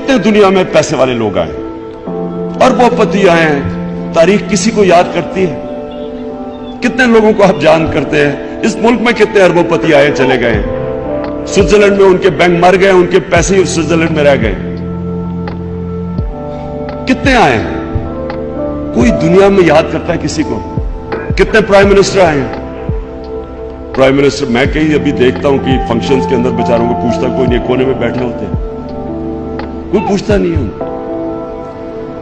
कितने दुनिया में पैसे वाले लोग आए, अरबोपति आए हैं, तारीख किसी को याद करती है? कितने लोगों को आप जान करते हैं? इस मुल्क में कितने अरबोपति आए चले गए? स्विट्जरलैंड में उनके बैंक मर गए, उनके पैसे ही स्विट्जरलैंड में रह गए। कितने आए हैं? कोई दुनिया में याद करता है किसी को? कितने प्राइम मिनिस्टर आए हैं? प्राइम मिनिस्टर मैं कहीं अभी देखता हूं कि फंक्शंस के अंदर बेचारों को पूछता कोई नहीं, कोने में बैठे होते हैं, कोई पूछता नहीं है उनको,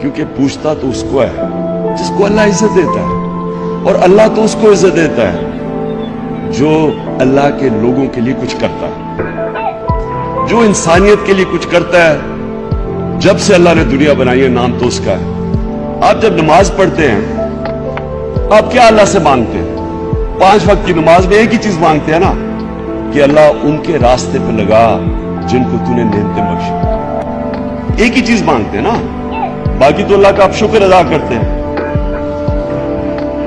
क्योंकि पूछता तो उसको है जिसको अल्लाह इज्जत देता है, और अल्लाह तो उसको इज्जत देता है जो अल्लाह के लोगों के लिए कुछ करता है, जो इंसानियत के लिए कुछ करता है। जब से अल्लाह ने दुनिया बनाई है नाम तो उसका है। आप जब नमाज पढ़ते हैं आप क्या अल्लाह से मांगते हैं? 5 वक्त की नमाज में एक ही चीज मांगते हैं ना, कि अल्लाह उनके रास्ते पे लगा जिनको तूने नेमतें बख्शी। एक ही चीज मांगते हैं ना, बाकी तो अल्लाह का आप शुक्र अदा करते हैं।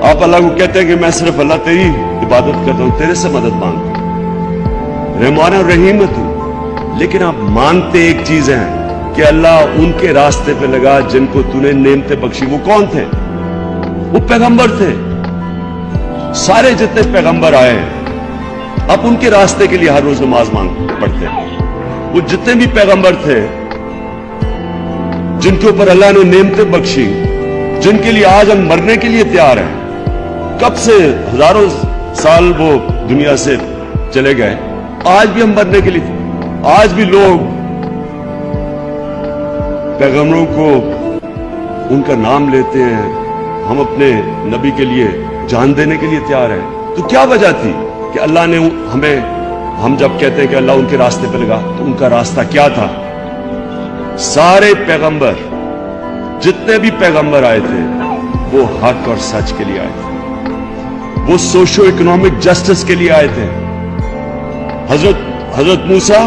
आप अल्लाह को कहते हैं कि मैं सिर्फ अल्लाह तेरी इबादत करता हूं, तेरे से मदद मांगता हूं, रहमान और रहीम है तू। लेकिन आप मांगते एक चीज है कि अल्लाह उनके रास्ते पे लगा जिनको तूने नेमतें बख्शी। वो कौन थे? वो पैगंबर थे। सारे जितने पैगंबर आए आप उनके रास्ते के लिए हर रोज नमाज पढ़ते हैं। वो जितने भी पैगंबर थे जिनके ऊपर अल्लाह ने नेमतें बख्शी, जिनके लिए आज हम मरने के लिए तैयार हैं, कब से हजारों साल वो दुनिया से चले गए, आज भी हम मरने के लिए, आज भी लोग पैगंबरों को उनका नाम लेते हैं। हम अपने नबी के लिए जान देने के लिए तैयार है। तो क्या वजह थी कि अल्लाह ने हम जब कहते हैं कि अल्लाह उनके रास्ते पे लगा, तो उनका रास्ता क्या था? सारे पैगंबर, जितने भी पैगंबर आए थे, वो हक और सच के लिए आए थे, वो सोशो इकोनॉमिक जस्टिस के लिए आए थे। हजरत मूसा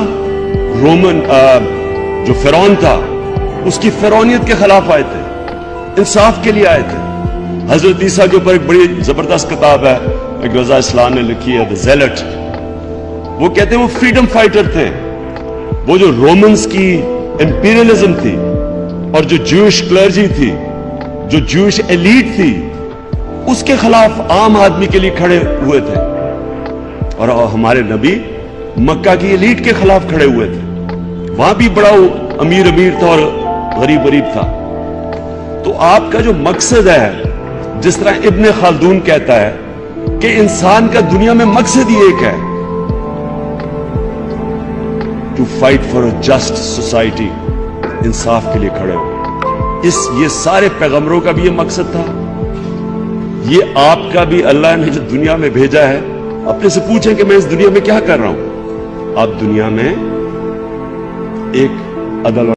रोमन जो फिरौन था उसकी फिरौनियत के खिलाफ आए थे, इंसाफ के लिए आए थे। हजरत ईसा के ऊपर एक बड़ी जबरदस्त किताब है, एक रजा इस्लाम ने लिखी है, द ज़ेलट। वो कहते हैं वो फ्रीडम फाइटर थे। वो जो रोमन्स की इंपीरियलिज्म थी और जो ज्यूइश क्लर्जी थी, जो ज्यूइश एलीट थी, उसके खिलाफ आम आदमी के लिए खड़े हुए थे। और हमारे नबी मक्का की एलीट के खिलाफ खड़े हुए थे। वहां भी बड़ा अमीर था और गरीब था। तो आपका जो मकसद है, जिस तरह इब्ने खालदून कहता है कि इंसान का दुनिया में मकसद ही एक है, to fight for a just society, इंसाफ के लिए खड़े हो। ये सारे पैगंबरों का भी ये मकसद था, ये आपका भी। अल्लाह ने जो दुनिया में भेजा है, अपने से पूछें कि मैं इस दुनिया में क्या कर रहा हूं। आप दुनिया में एक अदल